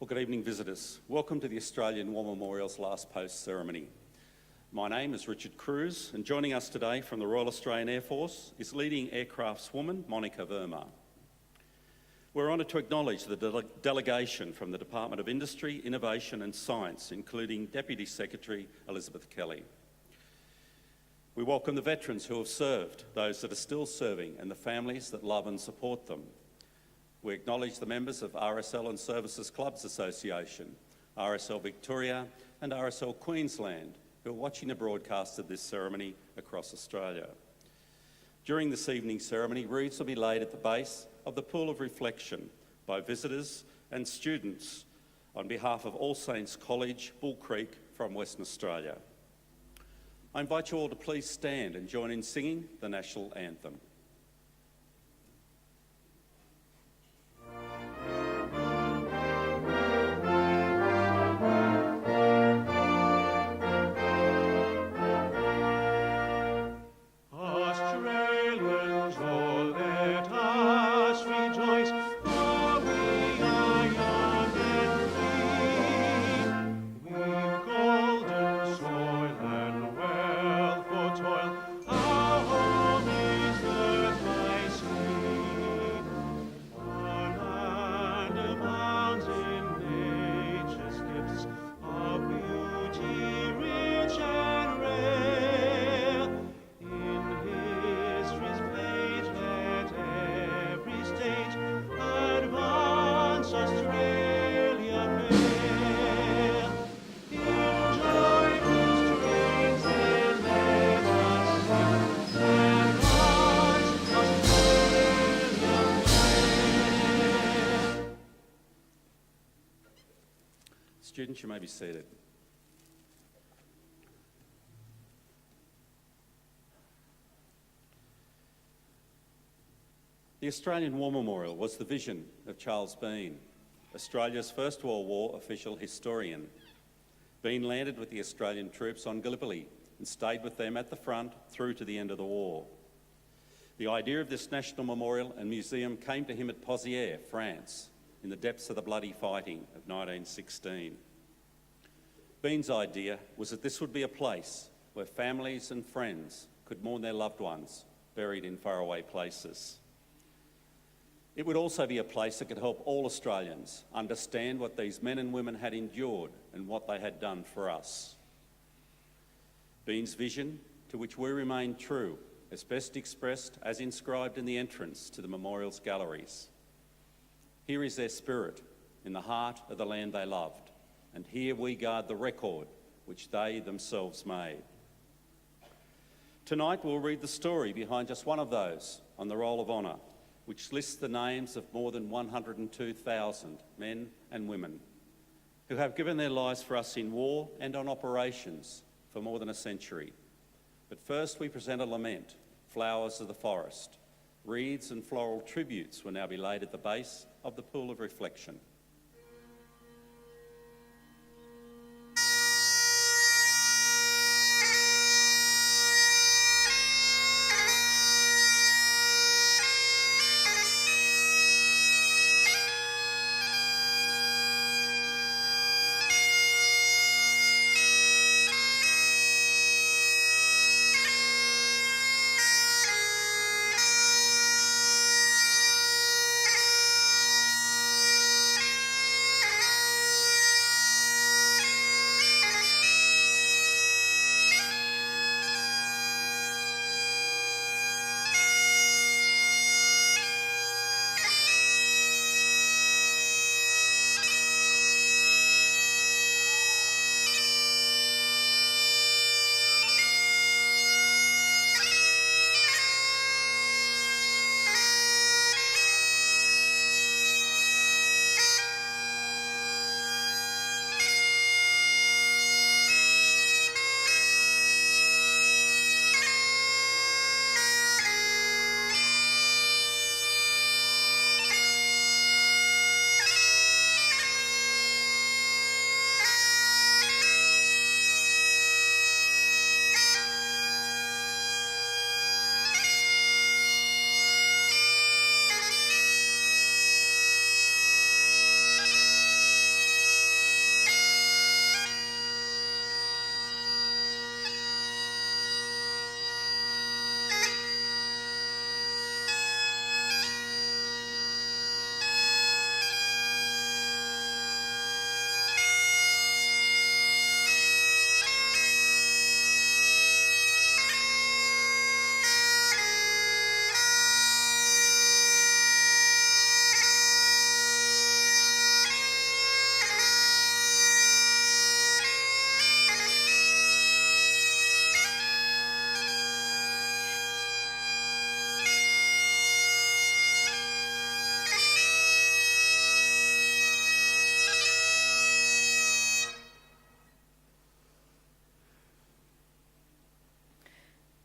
Well, good evening, visitors. Welcome to the Australian War Memorial's Last Post ceremony. My name is Richard Cruz, and joining us today from the Royal Australian Air Force is leading aircraftswoman Monica Verma. We're honoured to acknowledge the delegation from the Department of Industry, Innovation and Science, including Deputy Secretary Elizabeth Kelly. We welcome the veterans who have served, those that are still serving, and the families that love and support them. We acknowledge the members of RSL Services Clubs Association, RSL Victoria and RSL Queensland, who are watching the broadcast of this ceremony across Australia. During this evening's ceremony, wreaths will be laid at the base of the Pool of Reflection by visitors and students on behalf of All Saints College, Bull Creek from Western Australia. I invite you all to please stand and join in singing the National Anthem. Students, you may be seated. The Australian War Memorial was the vision of Charles Bean, Australia's First World War official historian. Bean landed with the Australian troops on Gallipoli and stayed with them at the front through to the end of the war. The idea of this national memorial and museum came to him at Pozières, France, in the depths of the bloody fighting of 1916. Bean's idea was that this would be a place where families and friends could mourn their loved ones buried in faraway places. It would also be a place that could help all Australians understand what these men and women had endured and what they had done for us. Bean's vision, to which we remain true, is best expressed as inscribed in the entrance to the memorial's galleries. Here is their spirit in the heart of the land they loved, and here we guard the record which they themselves made. Tonight we'll read the story behind just one of those on the Roll of Honour, which lists the names of more than 102,000 men and women who have given their lives for us in war and on operations for more than a century. But first we present a lament, Flowers of the Forest. Wreaths and floral tributes will now be laid at the base of the Pool of Reflection.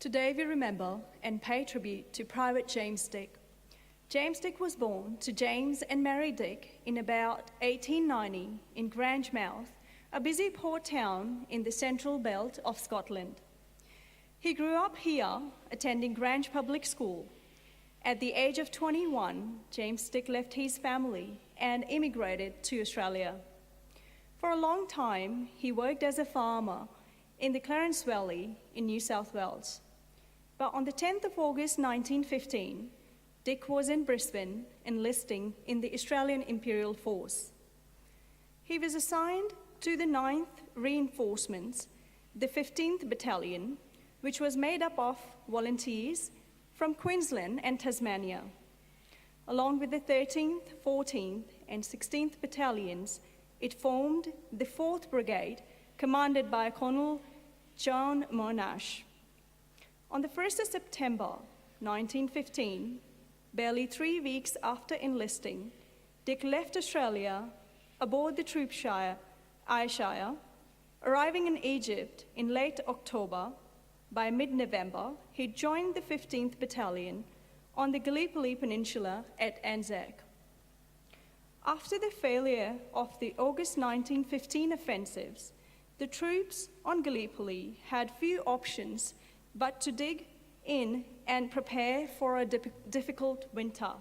Today we remember and pay tribute to Private James Dick. James Dick was born to James and Mary Dick in about 1890 in Grangemouth, a busy port town in the central belt of Scotland. He grew up here, attending Grange Public School. At the age of 21, James Dick left his family and immigrated to Australia. For a long time, he worked as a farmer in the Clarence Valley in New South Wales. But on the 10th of August 1915, Dick was in Brisbane enlisting in the Australian Imperial Force. He was assigned to the 9th Reinforcements, the 15th Battalion, which was made up of volunteers from Queensland and Tasmania. Along with the 13th, 14th and 16th Battalions, it formed the 4th Brigade, commanded by Colonel John Monash. On the 1st of September 1915, barely 3 weeks after enlisting, Dick left Australia aboard the troop Ayrshire, arriving in Egypt in late October. By mid-November, he joined the 15th Battalion on the Gallipoli Peninsula at Anzac. After the failure of the August 1915 offensives, the troops on Gallipoli had few options but to dig in and prepare for a difficult winter.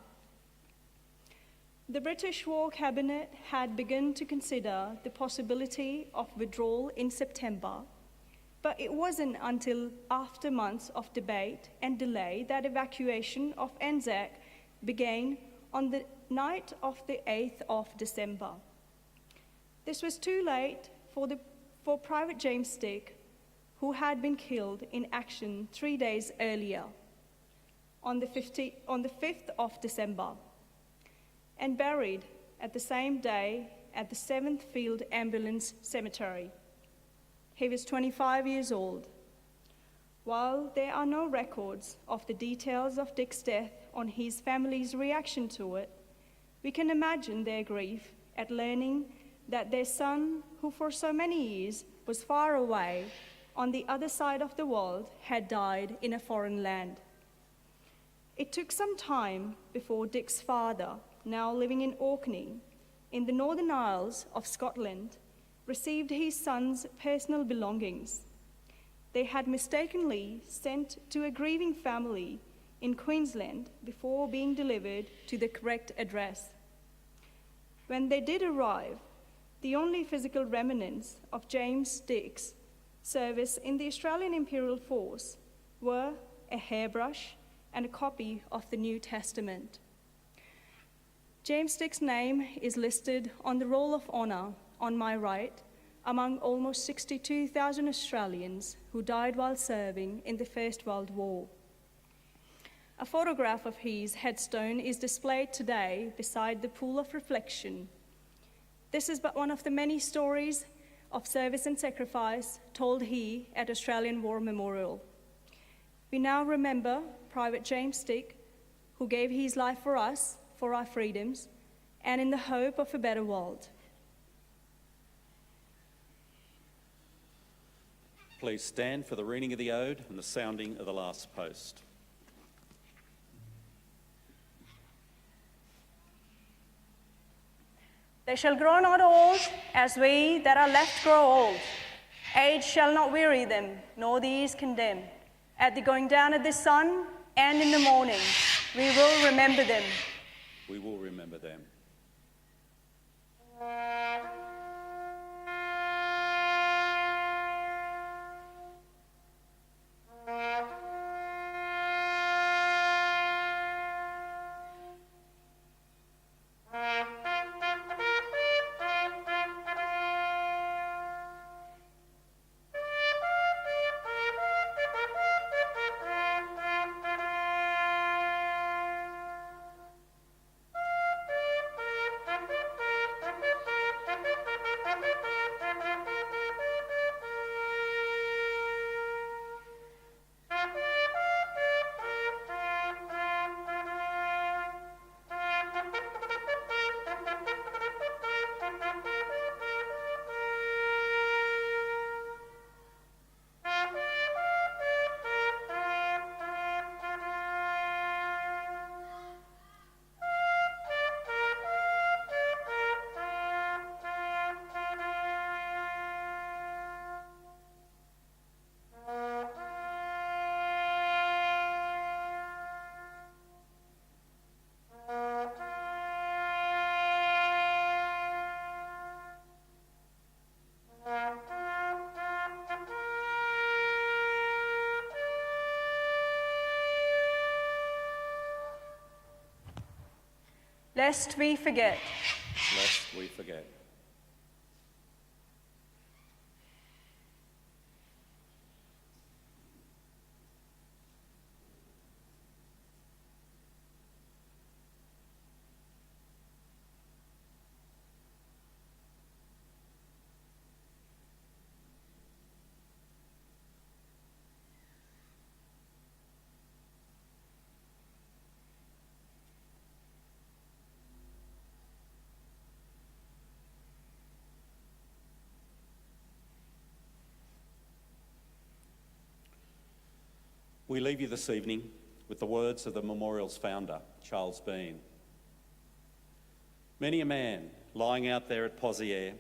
The British War Cabinet had begun to consider the possibility of withdrawal in September, but it wasn't until after months of debate and delay that evacuation of Anzac began on the night of the 8th of December. This was too late for Private James Dick, who had been killed in action 3 days earlier, on the 5th of December, and buried at the same day at the 7th Field Ambulance Cemetery. He was 25 years old. While there are no records of the details of Dick's death or his family's reaction to it, we can imagine their grief at learning that their son, who for so many years was far away on the other side of the world, had died in a foreign land. It took some time before Dick's father, now living in Orkney, in the Northern Isles of Scotland, received his son's personal belongings. They had mistakenly sent to a grieving family in Queensland before being delivered to the correct address. When they did arrive, the only physical remnants of James Dick's service in the Australian Imperial Force were a hairbrush and a copy of the New Testament. James Dick's name is listed on the Roll of Honour on my right among almost 62,000 Australians who died while serving in the First World War. A photograph of his headstone is displayed today beside the pool of reflection. This is but one of the many stories of service and sacrifice told here at Australian War Memorial. We now remember Private James Dick, who gave his life for us, for our freedoms, and in the hope of a better world. Please stand for the reading of the ode and the sounding of the last post. They shall grow not old, as we that are left grow old. Age shall not weary them, nor the years condemn. At the going down of the sun and in the morning, we will remember them. We will remember them. lest we forget. Lest we forget. We leave you this evening with the words of the memorial's founder, Charles Bean. Many a man lying out there at Pozières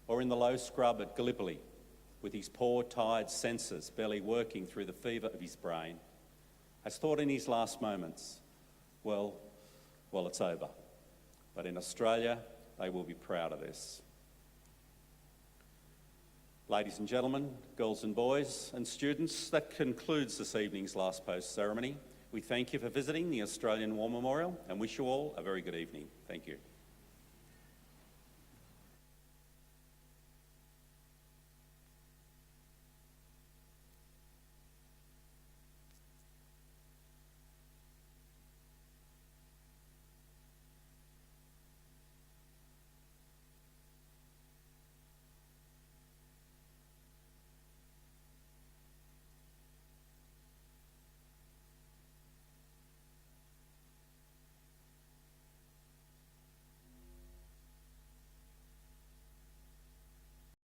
or in the low scrub at Gallipoli, with his poor, tired senses barely working through the fever of his brain, has thought in his last moments, well, it's over. But in Australia, they will be proud of this. Ladies and gentlemen, girls and boys and students, that concludes this evening's last post ceremony. We thank you for visiting the Australian War Memorial and wish you all a very good evening. Thank you.